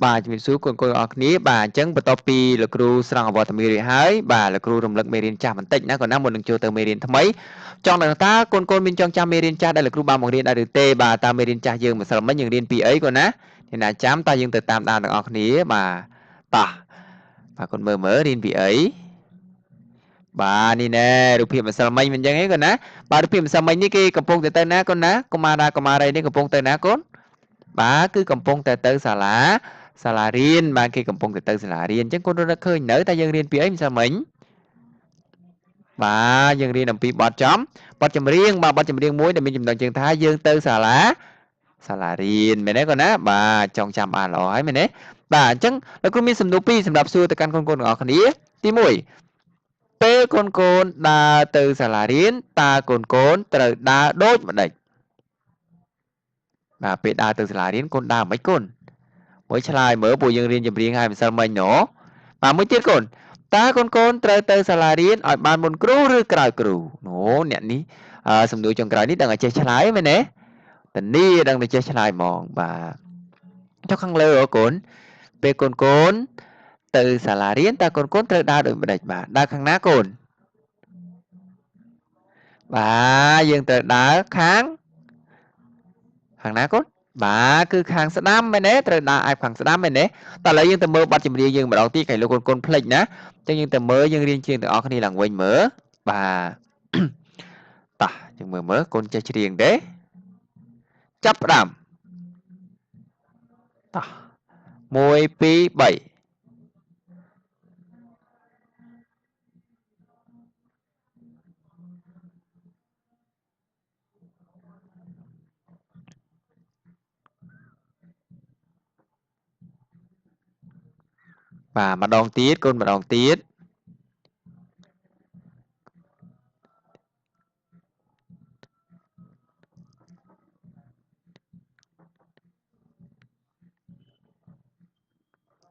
bàជំរាបសួរកូនអរគ្នាបាទអញ្ចឹងបន្ទាប់ពីលោកគ្រូស្រង់អវត្តមានរួចហើយបាទលោកគ្រូរំលឹកមេរៀនចាស់បន្តិចណាកូនណាមុននឹងចូលទៅមេរៀនថ្មីចង់ដឹងតើកូនមានចង់ចាំមេរៀនចាស់ដែលលោកគ្រូបានបង្រៀនដែរឬទេបាទតើមេរៀនចាស់យើងម្សិលមិញយើងរៀនពីអីកូនណាអ្នកណាចាំតើយើងទៅតាមដានទាំងអស់គ្នាបាទតោះបាទកូនមើលរៀនពីអីបាទនេះណែរូបភាពម្សិលមិញមិនអញ្ចឹងទេកូនណាបាទរូបភាពម្សិលមិញនេះគេកំពុងទៅណាកូនណាកុមារីនេះកំពុងទៅណាកូនបាទគឺកំពុងតែទៅសាលារៀនបាទគេកំពុងតែទៅសាលារៀនអញ្ចឹងកូនរត់ឃើញនៅតែយើងរៀនពីអីម្សិលមិញបាទយើងរៀនអំពីបទចម្រៀងបាទបទចម្រៀងមួយដែលមានចំណងជើងថាយើងទៅសាលារៀនមែនទេកូនណាបាទចងចាំបានល្អហើយមែនទេបាទអញ្ចឹងលោកគ្រូមានសំណួរពីរសម្រាប់សួរទៅកាន់កូនទាំងអស់គ្នាទី1ពេលកូនដើរទៅសាលារៀនតើកូនត្រូវដើរដូចម្ដេចបាទពេលដើរទៅសាលារៀនកូនដើរមិនកូនមួយឆ្លើយមើលពួកយើងរៀនចម្រៀងហើយម្សិលមិញណូបាទមួយទៀតកូនតើកូនត្រូវទៅសាលារៀនឲ្យបានមុនគ្រូឬក្រោយគ្រូអូអ្នកនេះសំណួរចុងក្រោយនេះដឹងតែចេះឆ្លើយមែនទេតានីដឹងតែចេះឆ្លើយហ្មងបាទចុះខាងលើអូកូនពេលកូនទៅសាលារៀនតើកូនត្រូវដើរដូចម្ដេចបាទដើរខាងណាកូនបាទយើងត្រូវដើរខាងណាកូនបាទគឺខាងស្ដាំមែនទេត្រូវដើរឯបខាងស្ដាំមែនទេតើឥឡូវយើងទៅមើលបទចម្រៀងយើងម្ដងទៀតឲ្យលោកកូនភ្លេចណាអញ្ចឹងយើងទៅមើលយើងរៀនជាងទាំងអស់គ្នាឡើងវិញមើលបាទតោះយើងមើលកូនចេះច្រៀងទេចាប់ផ្ដើមតោះ1 2 3បាទម្ដងទៀតកូនម្ដងទៀត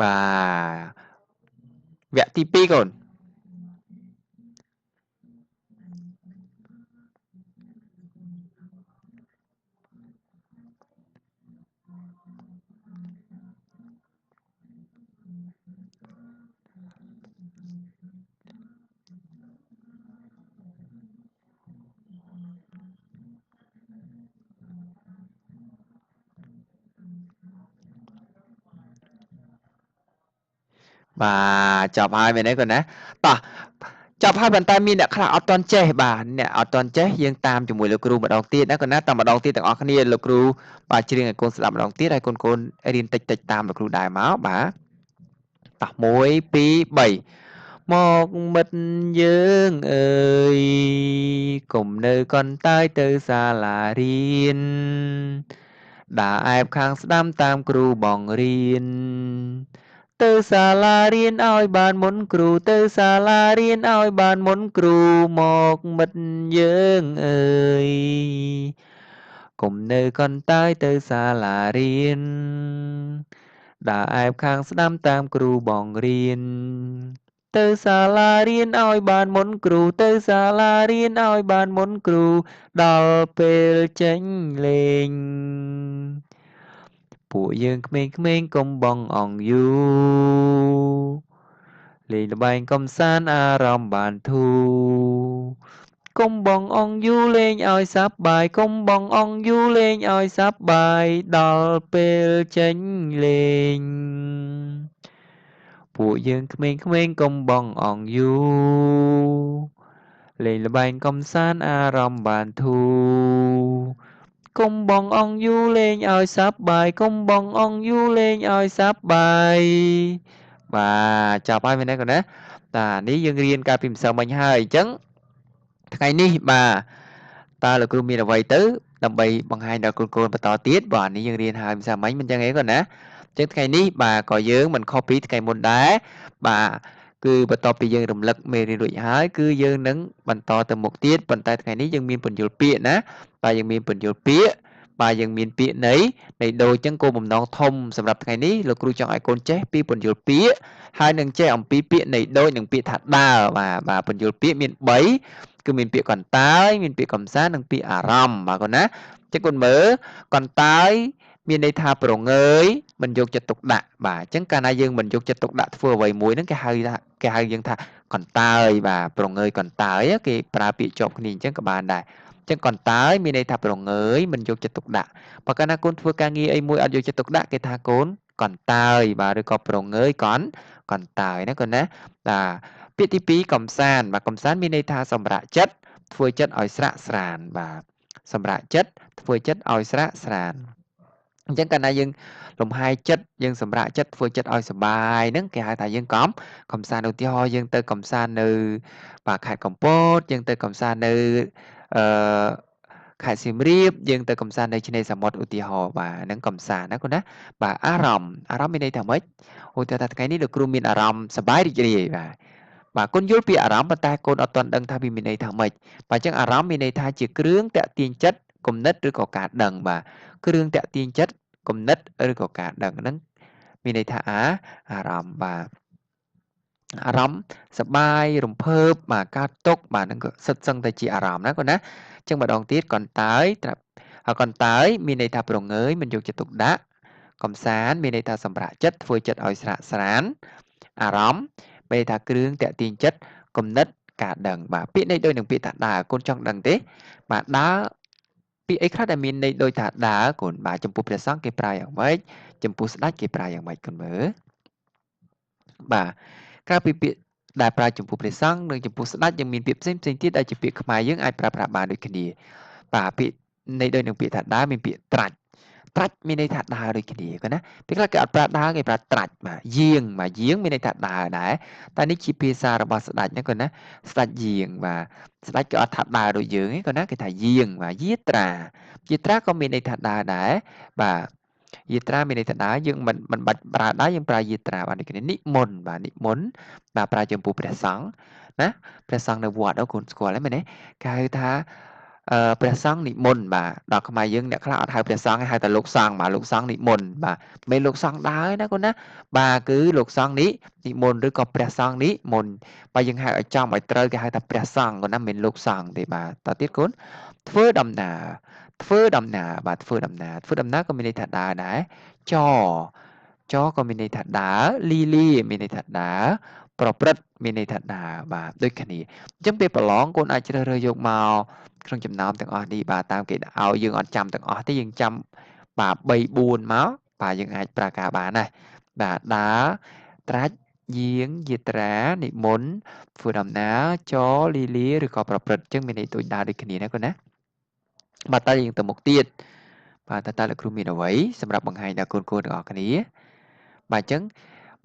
បាទវគ្គទី2កូនបាទចប់ហើយមែនទេកូនណាតោះចប់ហើយប៉ុន្តែមានអ្នកខ្លះអត់ទាន់ចេះបាទអ្នកអត់ទាន់ចេះយើងតាមជាមួយលោកគ្រូម្ដងទៀតណាកូនណាតាមម្ដងទៀតទាំងអស់គ្នាលោកគ្រូបាទច្រៀងឲ្យកូនស្ដាប់ម្ដងទៀតហើយកូនរៀនតិចតាមលោកគ្រូដែរមកបាទតោះ1 2 3មកមិត្តយើងអើយកុំនៅកន្តើយទៅសាលារៀនដើរឯបខាងស្ដាំតាមគ្រូបង្រៀនទៅសាលារៀនឲ្យបានមុនគ្រូទៅសាលារៀនឲ្យបានមុនគ្រូមកមិត្តយើងអើយកុំនៅកន្តើយទៅសាលារៀនដើរឯបខាងស្ដាំតាមគ្រូបង្រៀនទៅសាលារៀនឲ្យបានមុនគ្រូទៅសាលារៀនឲ្យបានមុនគ្រូដល់ពេលចេញលេងពួកយើងក្មេងៗកុំបងអង្គយូរលេងល្បែងកំសាន្តអារម្មណ៍បានធូរកុំបងអង្គយូរលេងឲ្យសប្បាយកុំបងអង្គយូរលេងឲ្យសប្បាយដល់ពេលចេញលេងពួកយើងក្មេងៗកុំបងអង្គយូរលេងល្បែងកំសាន្តអារម្មណ៍បានធូរកុំបងអង្គយូរលេងឲ្យសប្បាយកុំបងអង្គយូរលេងឲ្យសប្បាយបាទចាប់ហើយមែនទេកូនណាតានេះយើងរៀនកាលពីម្សិលមិញហើយអញ្ចឹងថ្ងៃនេះបាទតើលោកគ្រូមានអ្វីទៅដើម្បីបង្ហាញដល់កូនបន្តទៀតបាទនេះយើងរៀនហើយម្សិលមិញមិនអញ្ចឹងទេកូនណាអញ្ចឹងថ្ងៃនេះបាទក៏យើងមិនខុសពីថ្ងៃមុនដែរបាទគឺបន្ទាប់ពីយើងរំលឹកមេរៀនរួចហើយគឺយើងនឹងបន្តទៅមុខទៀតប៉ុន្តែថ្ងៃនេះយើងមានពន្យល់ពាក្យណាបាទយើងមានពន្យល់ពាក្យបាទយើងមានពាក្យន័យដូចអញ្ចឹងគោលបំណងធំសម្រាប់ថ្ងៃនេះលោកគ្រូចង់ឲ្យកូនចេះពីពន្យល់ពាក្យហើយនឹងចេះអំពីពាក្យន័យដូចនិងពាក្យថាដើរបាទពន្យល់ពាក្យមាន3គឺមានពាក្យកន្តើយមានពាក្យកំសាន្តនិងពាក្យអារម្មណ៍បាទកូនណាចឹងកូនមើលកន្តើយ មានន័យថាប្រងើយមិនយកចិត្តទុកដាក់បាទអញ្ចឹងកាលណាយើងមិនយកចិត្តទុកដាក់ធ្វើអ្វីមួយហ្នឹងគេហៅយើងថាកន្តើយបាទប្រងើយកន្តើយគេប្រើពាក្យជាប់គ្នាអញ្ចឹងក៏បានដែរអញ្ចឹងកន្តើយមានន័យថាប្រងើយមិនយកចិត្តទុកដាក់បើកាលណាកូនធ្វើការងារអីមួយអត់យកចិត្តទុកដាក់គេថាកូនកន្តើយបាទឬក៏ប្រងើយកន្តើយណាកូនណាបាទពាក្យទី2កំសាន្តបាទកំសាន្តមានន័យថាសម្រាប់ចិត្តធ្វើចិត្តឲ្យស្រាក់ស្រានបាទសម្រាប់ចិត្តធ្វើចិត្តឲ្យស្រាក់ស្រានអញ្ចឹងកាលណាយើងលំហែចិត្តយើងសម្រាប់ចិត្តធ្វើចិត្តឲ្យសុបាយហ្នឹងគេហៅថាយើងកំសាន្តឧទាហរណ៍យើងទៅកំសាន្តនៅបាទខេត្តកំពតយើងទៅកំសាន្តនៅអឺខេត្តសៀមរាបយើងទៅកំសាន្តនៅឆ្នេរសមុទ្រឧទាហរណ៍បាទហ្នឹងកំសាន្តណាគុណណាបាទអារម្មណ៍មានន័យថាម៉េចឧទាហរណ៍ថាថ្ងៃនេះលោកគ្រូមានអារម្មណ៍សប្បាយរីករាយបាទគុណយល់ពីអារម្មណ៍ប៉ុន្តែកូនអត់ទាន់ដឹងថាវាមានន័យថាម៉េចបាទអញ្ចឹងអារម្មណ៍មានន័យថាជាគ្រឿងតាក់ទាញចិត្តគំនិតឬក៏ការដឹងបាទគ្រឿងតាក់ទាញចិត្តគំនិតឬក៏ការដឹងហ្នឹងមានន័យថាអារម្មណ៍បាទអារម្មណ៍សប្បាយរំភើបបាទកើតទុកបាទហ្នឹងក៏សិតសឹងតែជាអារម្មណ៍ណាគាត់ណាអញ្ចឹងម្ដងទៀតកន្តើយកន្តើយមានន័យថាប្រងើយមិនយកចិត្តទុកដាក់កំសាន្តមានន័យថាសម្រាប់ចិត្តធ្វើចិត្តឲ្យស្រាកស្រានអារម្មណ៍មានន័យថាគ្រឿងតាក់ទាញចិត្តគំនិតការដឹងបាទពាក្យនេះដូចនឹងពាក្យថាដើរកូនចង់ដឹងទេបាទដើរពាក្យអីខ្លះដែលមានន័យដូចថាដើរកូនបាទចំពោះព្រះសង្ឃគេប្រើយ៉ាងម៉េចចំពោះស្ដេចគេប្រើយ៉ាងម៉េចកូនមើលបាទក្រៅពីពាក្យដែលប្រើចំពោះព្រះសង្ឃនិងចំពោះស្ដេចយើងមានពាក្យផ្សេងទៀតដែលជាពាក្យខ្មែរយើងអាចប្រើប្រាស់បានដូចគ្នាបាទពាក្យន័យដូចនឹងពាក្យថាដើរមានពាក្យត្រាច់មានន័យថាដើរដូចគ្នាគាត់ណាពេលខ្លះគេអត់ប្រើដើរគេប្រើត្រាច់បាទយាងមានន័យថាដើរដែរតែនេះជាភាសារបស់ស្ដេចណាគាត់ណាស្ដេចយាងបាទស្ដេចក៏អត់ថាដើរដូចយើងទេគាត់ណាគេថាយាងបាទយាត្រាក៏មានន័យថាដើរដែរបាទយាត្រាមានន័យថាដើរយើងមិនបាច់ប្រើដើរយើងប្រើយាត្រាបាទដូចគ្នានិមន្តបាទប្រើចំពោះព្រះសង្ឃណាព្រះសង្ឃនៅវត្តកូនស្គាល់ហើយមែនទេគេហៅថាព្រះសង្ឃនិមន្តបាទដល់ខ្មែរយើងអ្នកខ្លះអត់ហៅព្រះសង្ឃហៅតែលោកសង្ឃបាទលោកសង្ឃនិមន្តបាទមិនលោកសង្ឃដើរណាកូនណាបាទគឺលោកសង្ឃនិមន្តឬក៏ព្រះសង្ឃនិមន្តបើយើងហៅឲ្យចំឲ្យត្រូវគេហៅថាព្រះសង្ឃកូនណាមិនលោកសង្ឃទេបាទតទៀតកូនធ្វើដំណើរបាទធ្វើដំណើរក៏មានន័យថាដើរដែរចក៏មានន័យថាដើរលីមានន័យថាដើរប្រព្រឹត្តមានន័យថាដើរបាទដូចគ្នាអញ្ចឹងពេលប្រឡងកូនអាចជ្រើសរើសយកមកក្នុងចំណោមទាំងអស់នេះបាទតាមគេឲ្យយើងអត់ចាំទាំងអស់ទេយើងចាំបាទ3 4មកបាទយើងអាចប្រើការបានដែរបាទដើរត្រាច់យាងយាត្រានិមន្តធ្វើដំណើរចលីលាឬក៏ប្រព្រឹត្តអញ្ចឹងមានន័យដូចដើរដូចគ្នាណាកូនណាបាទតើយើងទៅមុខទៀតបាទតើលោកគ្រូមានអ្វីសម្រាប់បង្ហាញដល់កូនទាំងអស់គ្នាបាទអញ្ចឹង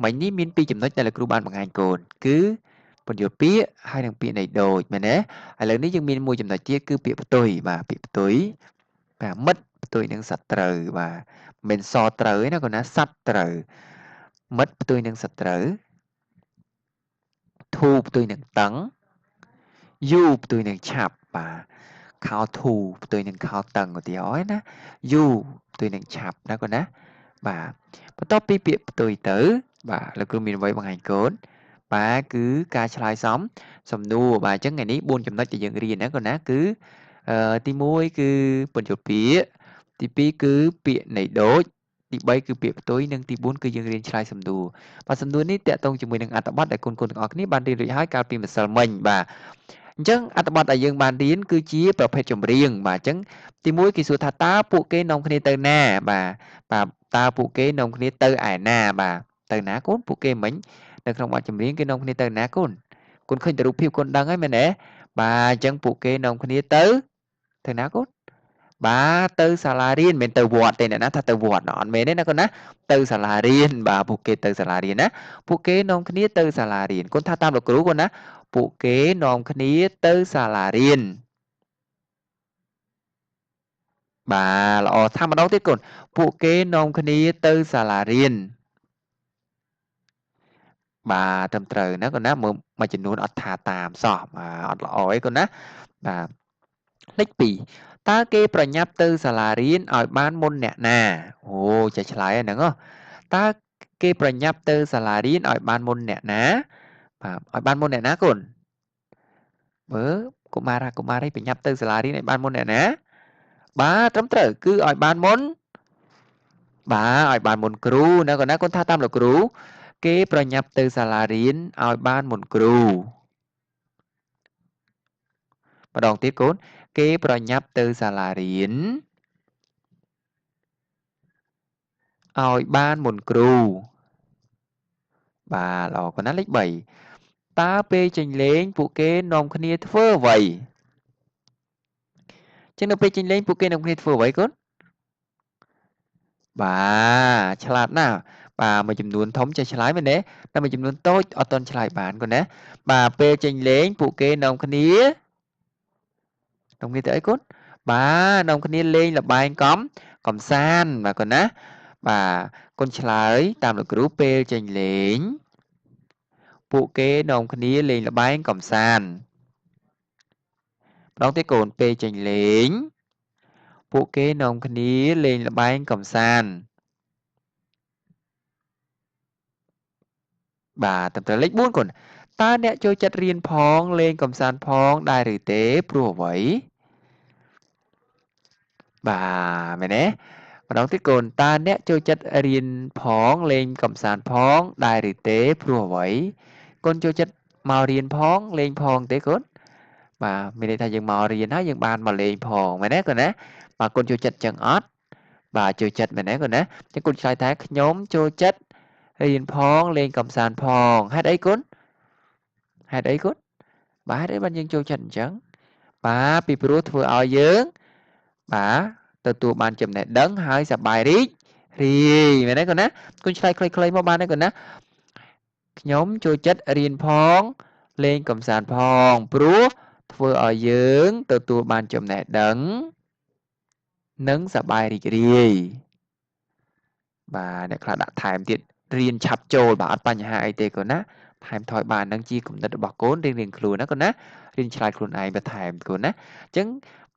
មិញនេះមាន2ចំណុចដែលលោកគ្រូបានបង្ហាញកូនគឺពន្យល់ពាក្យហើយនិងពាក្យន័យដូចមែនទេឥឡូវនេះយើងមានមួយចំណុចទៀតគឺពាក្យផ្ទុយបាទពាក្យផ្ទុយបាទមិត្តផ្ទុយនឹងសត្រូវបាទមិនសត្រូវទេណាកូនណាសត្វត្រូវមិត្តផ្ទុយនឹងសត្រូវធូផ្ទុយនឹងតឹងយូផ្ទុយនឹងឆាប់បាទខោធូផ្ទុយនឹងខោតឹងឧទាហរណ៍ណាយូផ្ទុយនឹងឆាប់ណាកូនណាបាទបន្ទាប់ពីពាក្យផ្ទុយទៅបាទលោកគ្រូមានអ្វីបង្ហាញកូនបាទគឺការឆ្លើយសំណួរបាទអញ្ចឹងថ្ងៃនេះ4ចំណុចដែលយើងរៀនណាកូនណាគឺទី1គឺពន្យល់ពាក្យទី2គឺពាក្យន័យដូចទី3គឺពាក្យផ្ទុយនិងទី4គឺយើងរៀនឆ្លើយសំណួរបាទសំណួរនេះតាក់ទងជាមួយនឹងអត្ថបទដែលកូនទាំងអស់គ្នាបានរៀនរួចហើយកាលពីម្សិលមិញបាទអញ្ចឹងអត្ថបទដែលយើងបានរៀនគឺជាប្រភេទចម្រៀងបាទអញ្ចឹងទី1គេសួរថាតើពួកគេនាំគ្នាទៅណាបាទតើពួកគេនាំគ្នាទៅឯណាបាទទៅណាកូនពួកគេមិញនៅក្នុងបទចម្រៀងគេនាំគ្នាទៅណាកូនឃើញតែរូបភាពកូនដឹងហើយមែនទេបាទអញ្ចឹងពួកគេនាំគ្នាទៅណាកូនបាទទៅសាលារៀនមិនទៅវត្តទេអ្នកណាថាទៅវត្តអត់មែនទេណាកូនណាទៅសាលារៀនបាទពួកគេទៅសាលារៀនណាពួកគេនាំគ្នាទៅសាលារៀនកូនថាតាមលោកគ្រូកូនណាពួកគេនាំគ្នាទៅសាលារៀនបាទល្អថាម្ដងទៀតកូនពួកគេនាំគ្នាទៅសាលារៀនបាទត្រឹមត្រូវណាកូនណាមើលមួយចំនួនអត់ថាតាមសោះបាទអត់ល្អអីកូនណាបាទលេខ2តើគេប្រញាប់ទៅសាលារៀនឲ្យបានមុនអ្នកណាអូចេះឆ្លើយហ្នឹងហ៎តើគេប្រញាប់ទៅសាលារៀនឲ្យបានមុនអ្នកណាបាទឲ្យបានមុនអ្នកណាកូនមើលកុមារីប្រញាប់ទៅសាលារៀនឲ្យបានមុនអ្នកណាបាទត្រឹមត្រូវគឺឲ្យបានមុន បាទឲ្យបានមុនគ្រូណាកូនណាកូនថាតាមលោកគ្រូគេប្រញាប់ទៅសាលារៀនឲ្យបានមុនគ្រូម្ដងទៀតកូនគេប្រញាប់ទៅសាលារៀនឲ្យបានមុនគ្រូបាទល្អកូនណាលេខ3តើពេលចេញលេងពួកគេនាំគ្នាធ្វើអ្វីចឹងនៅពេលចេញលេងពួកគេនាំគ្នាធ្វើអ្វីកូនបាទឆ្លាតណាស់បាទមួយចំនួនធំចេះឆ្លើយមែនទេតែមួយចំនួនតូចអត់ទាន់ឆ្លើយបានកូនណាបាទពេលចេញលេងពួកគេនាំគ្នាទៅអីកូនបាទនាំគ្នាលេងល្បែងកំសាន្តបាទកូនណាបាទកូនឆ្លើយតាមលោកគ្រូពេលចេញលេងពួកគេនាំគ្នាលេងល្បែងកំសាន្តម្ដងទៀតកូនពេលចេញលេងពួកគេនាំគ្នាលេងល្បែងកំសាន្តបាទត្រឹមត្រូវលេខ4កូនតើអ្នកចូលចិត្តរៀនផងលេងកំសាន្តផងដែរឬទេព្រោះអ្វីបាទមែនទេម្ដងទៀតកូនតើអ្នកចូលចិត្តរៀនផងលេងកំសាន្តផងដែរឬទេព្រោះអ្វីកូនចូលចិត្តមករៀនផងលេងផងទេកូនបាទមានន័យថាយើងមករៀនហើយយើងបានមកលេងផងមែនទេកូនណាបាទកូនចូលចិត្តចឹងអត់បាទចូលចិត្តមែនទេកូនណាចឹងកូនឆ្លើយថាខ្ញុំចូលចិត្តរៀនផងលេងកំសាន្តផងហេតុអីកូនហេតុអីកូនបាទហេតុអីបានយើងចូលចិត្តអញ្ចឹងបាទពីព្រោះធ្វើឲ្យយើងបាទទទួលបានចំណេះដឹងហើយសប្បាយរីករាយមែនទេកូនណាកូនឆ្លើយខ្លីៗមកបានទេកូនណាខ្ញុំចូលចិត្តរៀនផងលេងកំសាន្តផងព្រោះធ្វើឲ្យយើងទទួលបានចំណេះដឹងនិងសប្បាយរីករាយបាទអ្នកខ្លះដាក់ថែមទៀតរៀនឆាប់ចូលបាទអត់បញ្ហាអីទេកូនណាថែមថយបាននឹងជាគំនិតរបស់កូនរៀងៗខ្លួនណាកូនណារៀនឆ្លើយខ្លួនឯងបន្ថែមកូនណាអញ្ចឹង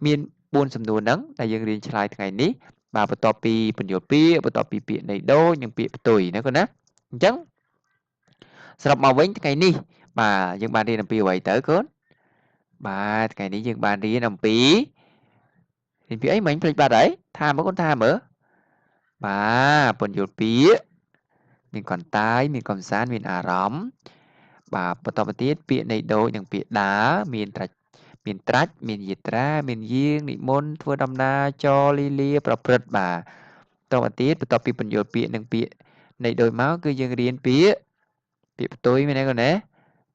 មាន4សំណួរហ្នឹងដែលយើងរៀនឆ្លើយថ្ងៃនេះបាទបន្ទាប់ពីពន្យល់ពាក្យបន្ទាប់ពីពាក្យន័យដូចនិងពាក្យផ្ទុយណាកូនណាអញ្ចឹងសរុបមកវិញថ្ងៃនេះបាទយើងបានរៀនអំពីអ្វីទៅកូនបាទថ្ងៃនេះយើងបានរៀនអំពីអីមិញភ្លេចបាត់ហើយថាមើលកូនថាមើលបាទពន្យល់ពាក្យមានកន្តាយមានកំសាន្តមានអារម្មណ៍បាទបន្តមកទៀតពាក្យន័យដូចនិងពាក្យដើរមានត្រាច់មានយាត្រាមានយាងនិមន្តធ្វើដំណើរចរលីលាប្រព្រឹត្តបាទបន្តមកទៀតបន្ទាប់ពីពន្យល់ពាក្យនិងពាក្យន័យដូចមកគឺយើងរៀនពាក្យផ្ទុយមែនទេកូនណា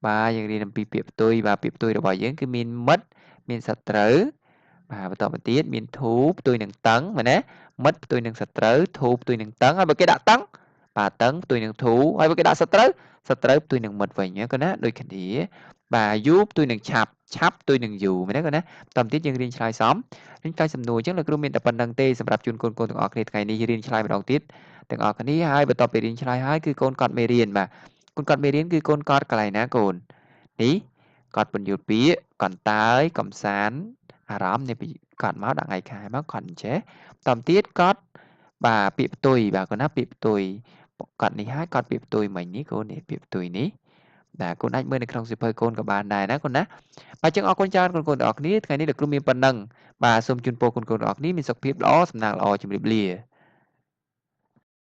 បាទយើងរៀនអំពីពាក្យផ្ទុយបាទពាក្យផ្ទុយរបស់យើងគឺមានមិត្តមានសត្រូវបាទបន្តមកទៀតមានធូផ្ទុយនឹងតឹងមែនទេមិត្តផ្ទុយនឹងសត្រូវធូផ្ទុយនឹងតឹងហើយបើគេដាក់តឹងបាទតឹងផ្ទុយនឹងធូហើយបើគេដាក់សត្រូវផ្ទុយនឹងមិត្តវិញណាកូនណាដូចគ្នាបាទយូផ្ទុយនឹងឆាប់ផ្ទុយនឹងយូមែនទេកូនណាបន្តទៀតយើងរៀនឆ្លើយសមរៀនឆ្លើយសំណួរអញ្ចឹងលោកគ្រូមានតែប៉ុណ្្នឹងទេសម្រាប់ជូនកូនទាំងអស់គ្នាថ្ងៃនេះរៀនឆ្លើយម្ដងទៀតទាំងអស់គ្នាហើយបន្ទាប់ពីរៀនឆ្លើយហើយគឺកូនកត់មេរៀនបាទកូនកត់មេរៀនគឺកូនកត់កន្លែងណាកូននេះកត់ពន្យល់ពាក្យកន្តាយកំសាន្តអារម្មណ៍នេះពីកត់មកដាក់ថ្ងៃខែមកកត់អញ្ចេះបន្តទៀតកត់បាទពាក្យផ្ទុយបាទកូនណាពាក្យផ្ទុយកត់នេះហើយកត់ពាក្យផ្ទុយមិញនេះកូននេះពាក្យផ្ទុយនេះបាទកូនអាចមើលនៅក្នុងសៀវភៅកូនក៏បានដែរណាកូនណាបាទចឹងអរគុណច្រើនកូនទាំងអស់គ្នាថ្ងៃនេះលោកគ្រូមានប៉ុណ្ណឹងបាទសូមជូនពរកូនទាំងអស់គ្នាមានសុខភាពល្អសំណាងល្អជម្រាបលា